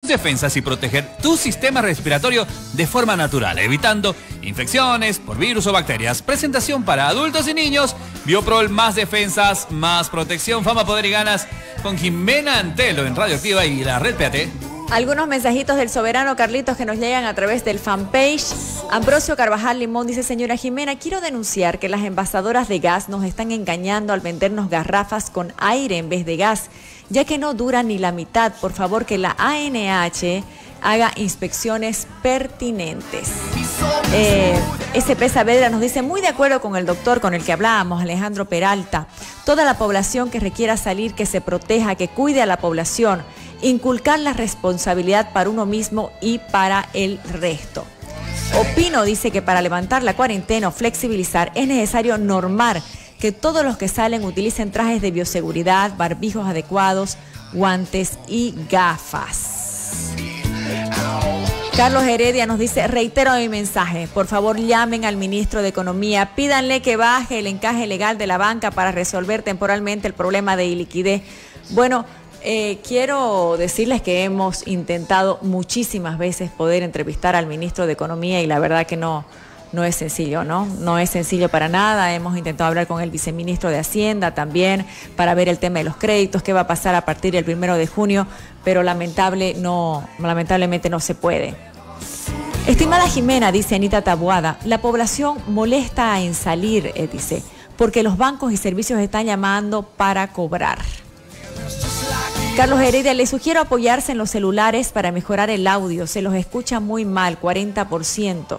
defensas y proteger tu sistema respiratorio de forma natural, evitando infecciones por virus o bacterias. Presentación para adultos y niños. Bioprol, más defensas, más protección. Fama, poder y ganas con Jimena Antelo en Radioactiva y la Red PAT. Algunos mensajitos del soberano Carlitos que nos llegan a través del fanpage. Ambrosio Carvajal Limón dice: señora Jimena, quiero denunciar que las envasadoras de gas nos están engañando al vendernos garrafas con aire en vez de gas, ya que no dura ni la mitad. Por favor, que la ANH haga inspecciones pertinentes. SP Saavedra nos dice: muy de acuerdo con el doctor con el que hablábamos, Alejandro Peralta. Toda la población que requiera salir, que se proteja, que cuide a la población. Inculcar la responsabilidad para uno mismo y para el resto. Opino, dice, que para levantar la cuarentena o flexibilizar es necesario normar que todos los que salen utilicen trajes de bioseguridad, barbijos adecuados, guantes y gafas. Carlos Heredia nos dice: reitero mi mensaje, por favor llamen al ministro de Economía, pídanle que baje el encaje legal de la banca para resolver temporalmente el problema de iliquidez. Bueno, quiero decirles que hemos intentado muchísimas veces poder entrevistar al ministro de Economía y la verdad que no es sencillo, ¿no? No es sencillo para nada. Hemos intentado hablar con el viceministro de Hacienda también para ver el tema de los créditos, qué va a pasar a partir del 1 de junio, pero lamentablemente no se puede. Estimada Jimena, dice Anita Taboada, la población molesta en salir, dice, porque los bancos y servicios están llamando para cobrar. Carlos Heredia: le sugiero apoyarse en los celulares para mejorar el audio. Se los escucha muy mal, 40%.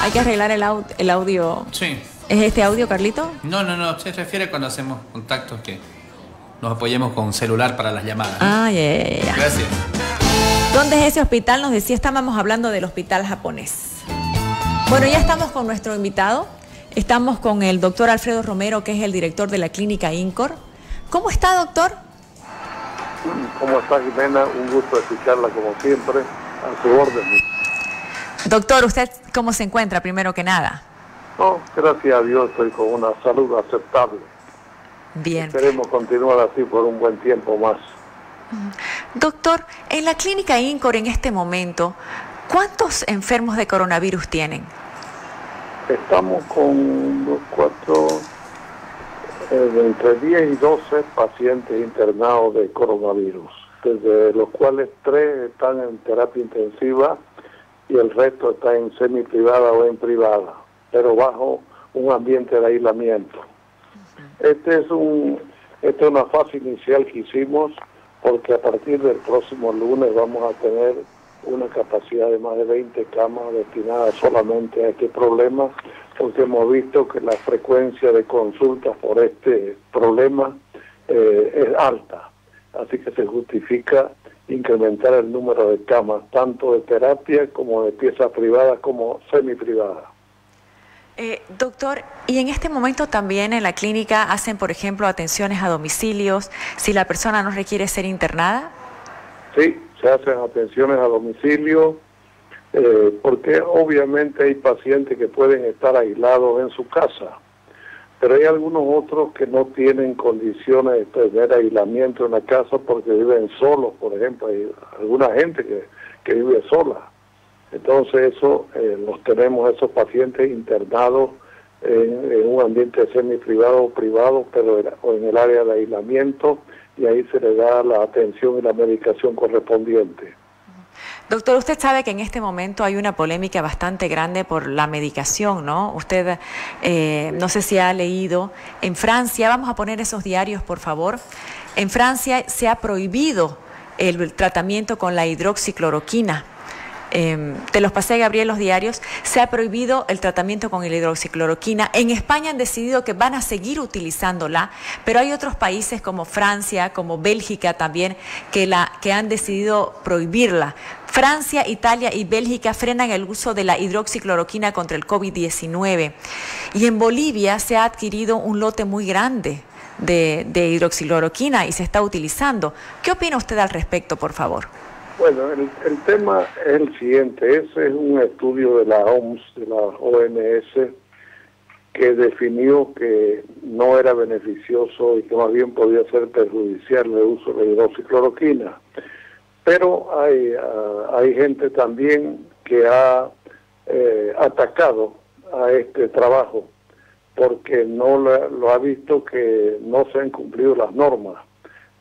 Hay que arreglar el audio. Sí. ¿Es este audio, Carlito? No. Se refiere cuando hacemos contactos que nos apoyemos con celular para las llamadas. Ah, ya. Gracias. ¿Dónde es ese hospital? Nos decía, estábamos hablando del hospital japonés. Bueno, ya estamos con nuestro invitado. Estamos con el doctor Alfredo Romero, que es el director de la clínica INCOR. ¿Cómo está, doctor? ¿Cómo está, Jimena? Un gusto escucharla como siempre, a su orden. Doctor, ¿usted cómo se encuentra, primero que nada? No, gracias a Dios estoy con una salud aceptable. Bien. Esperemos continuar así por un buen tiempo más. Doctor, en la clínica INCOR en este momento, ¿cuántos enfermos de coronavirus tienen? Estamos con entre 10 y 12 pacientes internados de coronavirus, desde los cuales 3 están en terapia intensiva y el resto está en semi-privada o en privada, pero bajo un ambiente de aislamiento. Esta es una fase inicial que hicimos porque a partir del próximo lunes vamos a tener una capacidad de más de 20 camas destinadas solamente a este problema, porque hemos visto que la frecuencia de consultas por este problema es alta, así que se justifica incrementar el número de camas, tanto de terapia como de piezas privadas como semi-privadas. Doctor, ¿y en este momento también en la clínica hacen, por ejemplo, atenciones a domicilios si la persona no requiere ser internada? Sí, se hacen atenciones a domicilio, porque obviamente hay pacientes que pueden estar aislados en su casa, pero hay algunos otros que no tienen condiciones de tener aislamiento en la casa porque viven solos, por ejemplo. Hay alguna gente que vive sola. Entonces los tenemos, esos pacientes internados en un ambiente semi-privado o privado, pero en el área de aislamiento, y ahí se le da la atención y la medicación correspondiente. Doctor, usted sabe que en este momento hay una polémica bastante grande por la medicación, ¿no? Usted, no sé si ha leído, en Francia, vamos a poner esos diarios, por favor. En Francia se ha prohibido el tratamiento con la hidroxicloroquina. Te los pasé, Gabriel, los diarios. Se ha prohibido el tratamiento con la hidroxicloroquina. En España han decidido que van a seguir utilizándola, pero hay otros países como Francia, como Bélgica también, que han decidido prohibirla. Francia, Italia y Bélgica frenan el uso de la hidroxicloroquina contra el COVID-19. Y en Bolivia se ha adquirido un lote muy grande de hidroxicloroquina y se está utilizando. ¿Qué opina usted al respecto, por favor? Bueno, el tema es el siguiente. Ese es un estudio de la OMS, de la OMS, que definió que no era beneficioso y que más bien podía ser perjudicial el uso de hidroxicloroquina. Pero hay gente también que ha atacado a este trabajo porque no lo ha visto que no se han cumplido las normas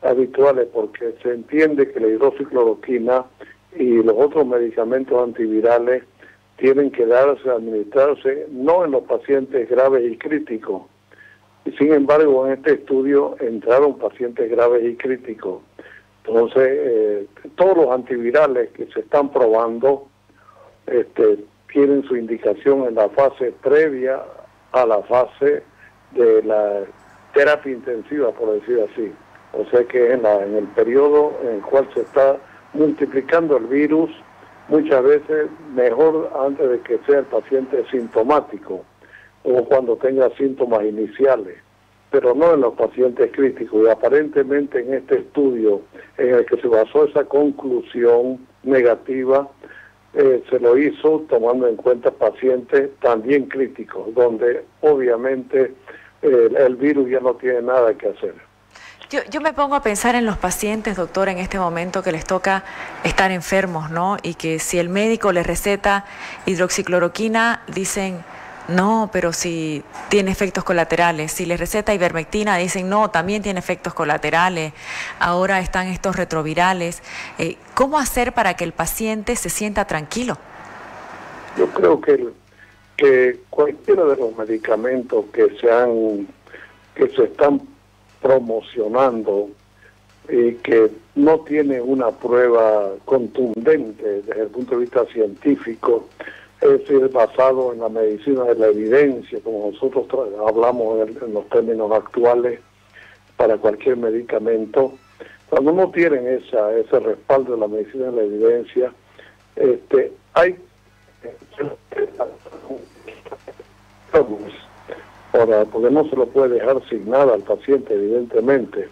habituales, porque se entiende que la hidroxicloroquina y los otros medicamentos antivirales tienen que administrarse no en los pacientes graves y críticos. Y sin embargo, en este estudio entraron pacientes graves y críticos. Entonces, todos los antivirales que se están probando tienen su indicación en la fase previa a la fase de la terapia intensiva, por decir así. O sea que en el periodo en el cual se está multiplicando el virus, muchas veces mejor antes de que sea el paciente sintomático o cuando tenga síntomas iniciales, pero no en los pacientes críticos. Y aparentemente en este estudio en el que se basó esa conclusión negativa, se lo hizo tomando en cuenta pacientes también críticos, donde obviamente el virus ya no tiene nada que hacer. Yo me pongo a pensar en los pacientes, doctor, en este momento que les toca estar enfermos, ¿no? Y que si el médico les receta hidroxicloroquina, dicen, no, pero si tiene efectos colaterales. Si les receta ivermectina, dicen, no, también tiene efectos colaterales. Ahora están estos retrovirales. ¿Cómo hacer para que el paciente se sienta tranquilo? Yo creo que cualquiera de los medicamentos que se están promocionando y que no tiene una prueba contundente desde el punto de vista científico, es decir, basado en la medicina de la evidencia, como nosotros hablamos en los términos actuales para cualquier medicamento. Cuando no tienen ese respaldo de la medicina de la evidencia, porque no se lo puede dejar sin nada al paciente, evidentemente,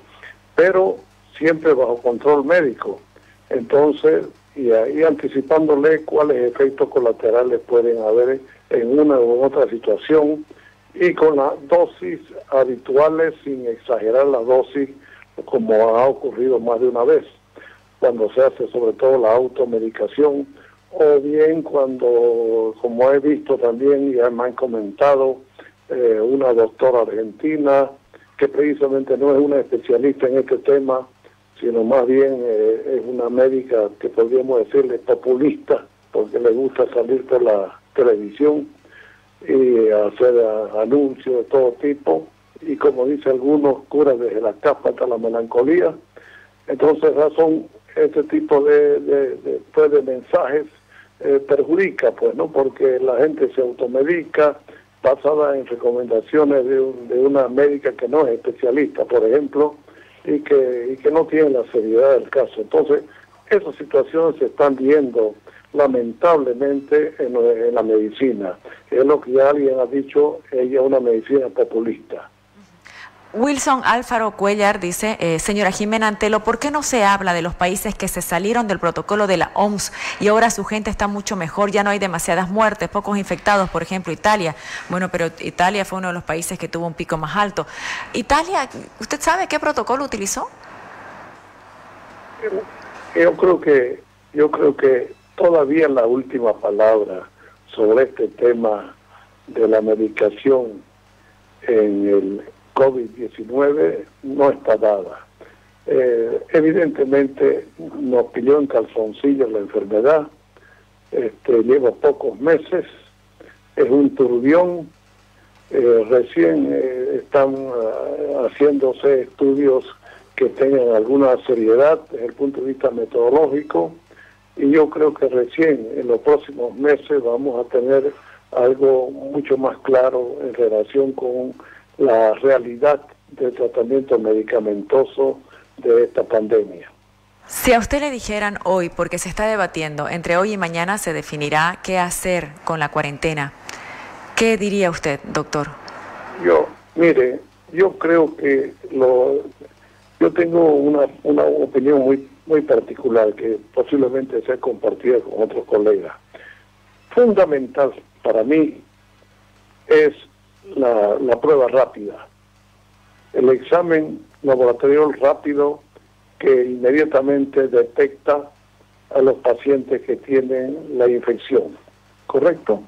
pero siempre bajo control médico. Entonces, y anticipándole cuáles efectos colaterales pueden haber en una u otra situación, y con las dosis habituales, sin exagerar la dosis, como ha ocurrido más de una vez, cuando se hace sobre todo la automedicación, o bien cuando, como he visto también, y me han comentado, una doctora argentina, que precisamente no es una especialista en este tema, sino más bien es una médica que podríamos decirle populista, porque le gusta salir por la televisión y hacer anuncios de todo tipo, y como dice algunos, cura desde la capa hasta la melancolía. Entonces, razón, este tipo de mensajes perjudica, pues, ¿no? Porque la gente se automedica basada en recomendaciones de una médica que no es especialista, por ejemplo, y que no tiene la seriedad del caso. Entonces, esas situaciones se están viendo lamentablemente en la medicina. Es lo que ya alguien ha dicho, ella es una medicina populista. Wilson Alfaro Cuellar dice, señora Jimena Antelo, ¿por qué no se habla de los países que se salieron del protocolo de la OMS y ahora su gente está mucho mejor, ya no hay demasiadas muertes, pocos infectados, por ejemplo Italia? Bueno, pero Italia fue uno de los países que tuvo un pico más alto. Italia, ¿usted sabe qué protocolo utilizó? Yo creo que todavía la última palabra sobre este tema de la medicación en el COVID-19 no está dada. Evidentemente nos pilló en calzoncillos la enfermedad, lleva pocos meses, es un turbión, recién están haciéndose estudios que tengan alguna seriedad desde el punto de vista metodológico, y yo creo que recién en los próximos meses vamos a tener algo mucho más claro en relación con la realidad del tratamiento medicamentoso de esta pandemia. Si a usted le dijeran hoy, porque se está debatiendo, entre hoy y mañana se definirá qué hacer con la cuarentena, ¿qué diría usted, doctor? Mire, yo creo que yo tengo una opinión muy particular que posiblemente sea compartida con otros colegas. Fundamental para mí es la prueba rápida, el examen laboratorio rápido que inmediatamente detecta a los pacientes que tienen la infección, ¿correcto?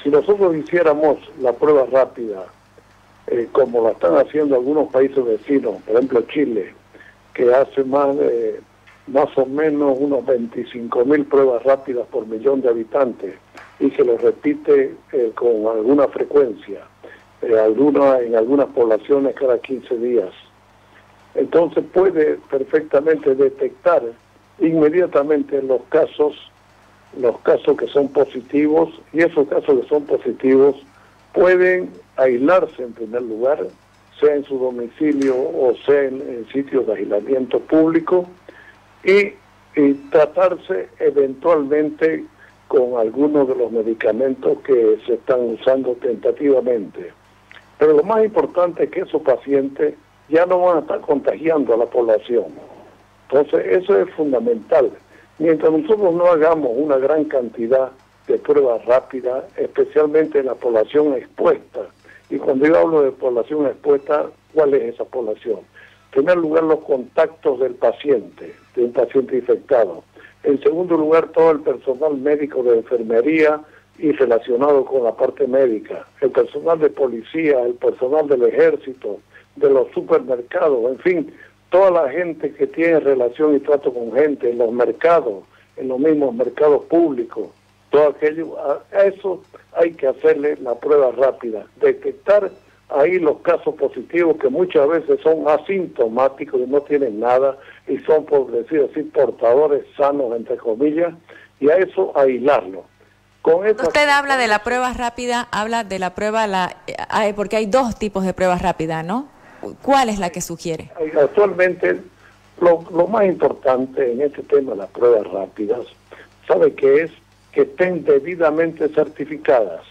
Si nosotros hiciéramos la prueba rápida, como la están haciendo algunos países vecinos, por ejemplo Chile, que hace más o menos unos 25.000 pruebas rápidas por millón de habitantes y que lo repite con alguna frecuencia, en algunas poblaciones cada 15 días. Entonces puede perfectamente detectar inmediatamente los casos que son positivos, y esos casos que son positivos pueden aislarse en primer lugar, sea en su domicilio o sea en sitios de aislamiento público, y tratarse eventualmente con algunos de los medicamentos que se están usando tentativamente. Pero lo más importante es que esos pacientes ya no van a estar contagiando a la población. Entonces eso es fundamental. Mientras nosotros no hagamos una gran cantidad de pruebas rápidas, especialmente en la población expuesta, y cuando yo hablo de población expuesta, ¿cuál es esa población? En primer lugar, los contactos del paciente, de un paciente infectado. En segundo lugar, todo el personal médico de enfermería y relacionado con la parte médica, el personal de policía, el personal del ejército, de los supermercados, en fin, toda la gente que tiene relación y trato con gente en los mercados, en los mismos mercados públicos, todo aquello, a eso hay que hacerle la prueba rápida, detectar ahí los casos positivos que muchas veces son asintomáticos y no tienen nada y son, por decir así, portadores sanos, entre comillas, y a eso aislarlo. Usted habla de la prueba rápida, habla de la prueba, porque hay dos tipos de pruebas rápidas, ¿no? ¿Cuál es la que sugiere? Actualmente, lo más importante en este tema de las pruebas rápidas, ¿sabe qué es? Que estén debidamente certificadas.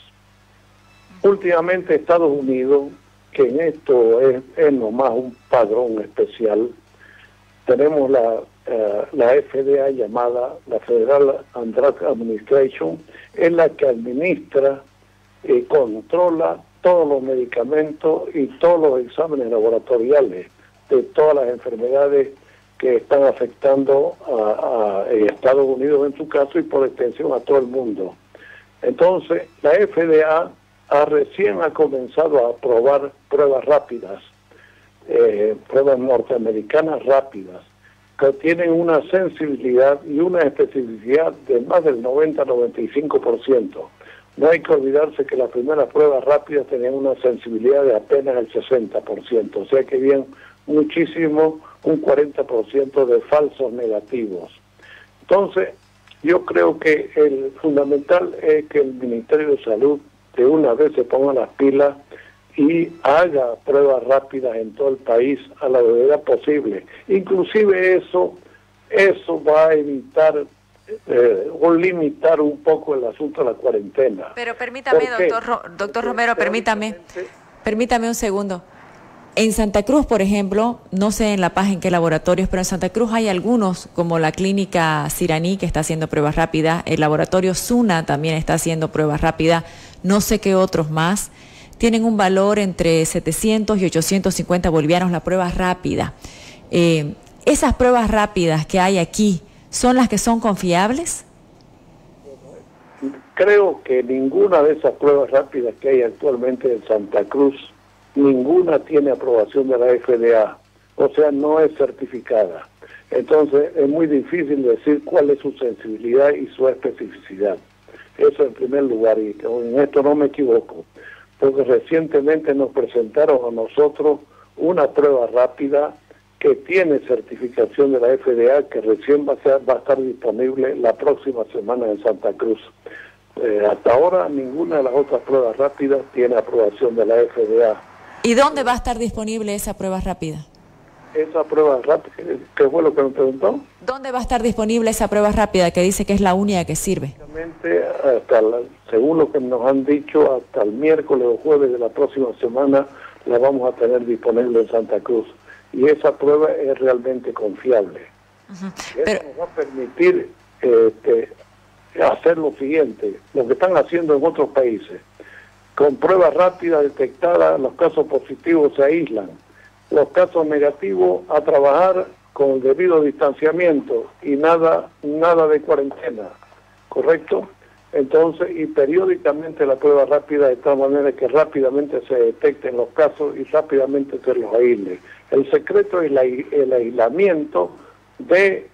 Últimamente Estados Unidos, que en esto es nomás un padrón especial, tenemos la FDA llamada la Federal Drug Administration, es la que administra y controla todos los medicamentos y todos los exámenes laboratoriales de todas las enfermedades que están afectando a Estados Unidos en su caso y por extensión a todo el mundo. Entonces, la FDA recién ha comenzado a aprobar pruebas rápidas, pruebas norteamericanas rápidas, que tienen una sensibilidad y una especificidad de más del 90-95%. No hay que olvidarse que las primeras pruebas rápidas tenían una sensibilidad de apenas el 60%, o sea que había muchísimo, un 40% de falsos negativos. Entonces, yo creo que el fundamental es que el Ministerio de Salud de una vez se ponga las pilas y haga pruebas rápidas en todo el país a la brevedad posible. Inclusive eso va a evitar o limitar un poco el asunto de la cuarentena. Pero permítame, doctor Romero, permítame un segundo. En Santa Cruz, por ejemplo, no sé en La Paz en qué laboratorios, pero en Santa Cruz hay algunos, como la clínica Siraní, que está haciendo pruebas rápidas, el laboratorio Suna también está haciendo pruebas rápidas, no sé qué otros más, tienen un valor entre 700 y 850 bolivianos la prueba rápida. ¿Esas pruebas rápidas que hay aquí son las que son confiables? Creo que ninguna de esas pruebas rápidas que hay actualmente en Santa Cruz, ninguna tiene aprobación de la FDA, o sea, no es certificada. Entonces, es muy difícil decir cuál es su sensibilidad y su especificidad. Eso en primer lugar, y en esto no me equivoco, porque recientemente nos presentaron a nosotros una prueba rápida que tiene certificación de la FDA, que recién va a estar disponible la próxima semana en Santa Cruz. Hasta ahora ninguna de las otras pruebas rápidas tiene aprobación de la FDA. ¿Y dónde va a estar disponible esa prueba rápida? Esa prueba rápida, ¿qué fue lo que me preguntó? ¿Dónde va a estar disponible esa prueba rápida que dice que es la única que sirve? Según lo que nos han dicho, hasta el miércoles o jueves de la próxima semana la vamos a tener disponible en Santa Cruz. Y esa prueba es realmente confiable. Eso nos va a permitir hacer lo siguiente, lo que están haciendo en otros países. Con pruebas rápidas detectadas, los casos positivos se aíslan. Los casos negativos a trabajar con el debido distanciamiento y nada de cuarentena, ¿correcto? Entonces, y periódicamente la prueba rápida de tal manera que rápidamente se detecten los casos y rápidamente se los aísle. El secreto es el aislamiento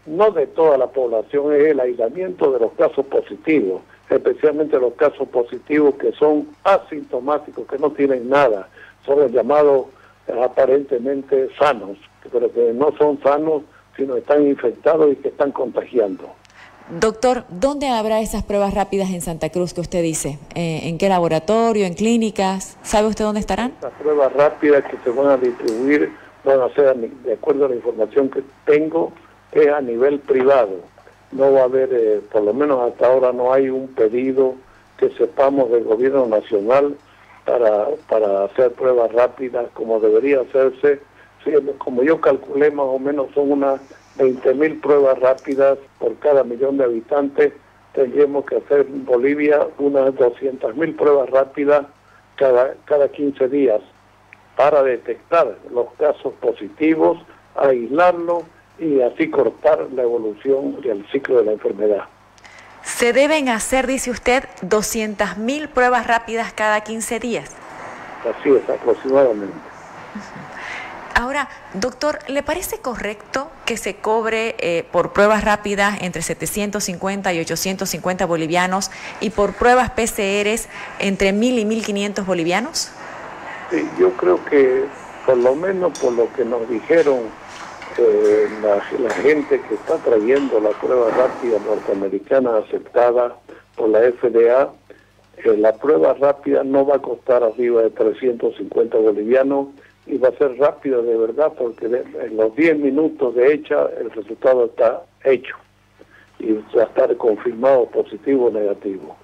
no de toda la población, es el aislamiento de los casos positivos, especialmente los casos positivos que son asintomáticos, que no tienen nada, son los llamados aparentemente sanos, pero que no son sanos, sino están infectados y que están contagiando. Doctor, ¿dónde habrá esas pruebas rápidas en Santa Cruz que usted dice? ¿En qué laboratorio? ¿En clínicas? ¿Sabe usted dónde estarán? Las pruebas rápidas que se van a distribuir van a ser, de acuerdo a la información que tengo, es a nivel privado. No va a haber, por lo menos hasta ahora no hay un pedido que sepamos del gobierno nacional para hacer pruebas rápidas como debería hacerse. Sí, como yo calculé, más o menos son unas 20.000 pruebas rápidas por cada millón de habitantes. Tendríamos que hacer en Bolivia unas 200.000 pruebas rápidas cada 15 días para detectar los casos positivos, aislarlos y así cortar la evolución y el ciclo de la enfermedad. Se deben hacer, dice usted, 200.000 pruebas rápidas cada 15 días. Así es, aproximadamente. Ahora, doctor, ¿le parece correcto que se cobre por pruebas rápidas entre 750 y 850 bolivianos y por pruebas PCRs entre 1.000 y 1.500 bolivianos? Sí, yo creo que por lo menos por lo que nos dijeron la gente que está trayendo la prueba rápida norteamericana aceptada por la FDA, la prueba rápida no va a costar arriba de 350 bolivianos y va a ser rápida de verdad porque en los 10 minutos de hecha el resultado está hecho y va a estar confirmado positivo o negativo.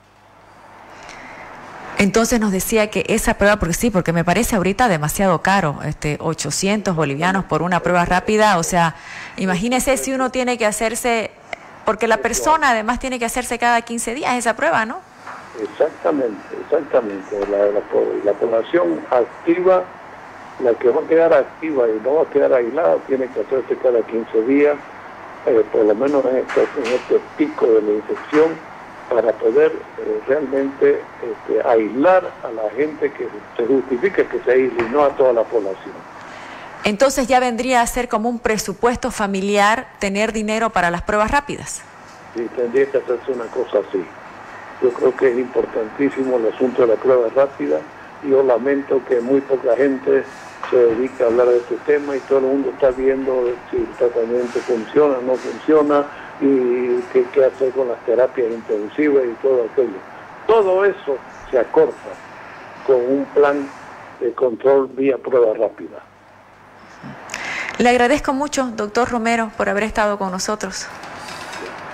Entonces nos decía que esa prueba, porque me parece ahorita demasiado caro, 800 bolivianos por una prueba rápida, o sea, imagínese si uno tiene que hacerse, porque la persona además tiene que hacerse cada 15 días esa prueba, ¿no? Exactamente. La población activa, la que va a quedar activa y no va a quedar aislada, tiene que hacerse cada 15 días, por lo menos en este pico de la infección, para poder realmente aislar a la gente que se justifique que se aísle y no a toda la población. Entonces ya vendría a ser como un presupuesto familiar tener dinero para las pruebas rápidas. Sí, tendría que hacerse una cosa así. Yo creo que es importantísimo el asunto de la prueba rápida y yo lamento que muy poca gente se dedica a hablar de este tema y todo el mundo está viendo si el tratamiento funciona o no funciona y qué hacer con las terapias intensivas y todo aquello. Todo eso se acorta con un plan de control vía prueba rápida. Le agradezco mucho, doctor Romero, por haber estado con nosotros.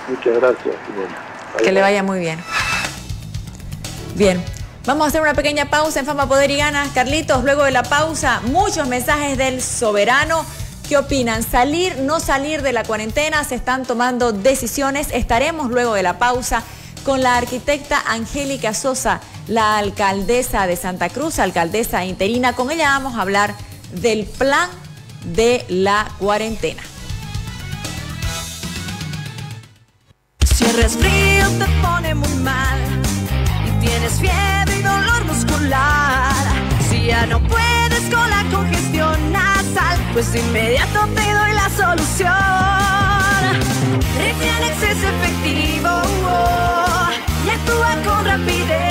Muchas gracias, Jimena. Que le vaya muy bien. Bien, vamos a hacer una pequeña pausa en Fama, Poder y Ganas. Carlitos, luego de la pausa, muchos mensajes del soberano. ¿Qué opinan? ¿Salir, no salir de la cuarentena? Se están tomando decisiones. Estaremos luego de la pausa con la arquitecta Angélica Sosa, la alcaldesa de Santa Cruz, alcaldesa interina. Con ella vamos a hablar del plan de la cuarentena. Si el resfrío te pone muy mal y tienes fiebre y dolor muscular, si ya no puedes con la congestión nasal, pues de inmediato te doy la solución. Reflenex es efectivo y actúa con rapidez.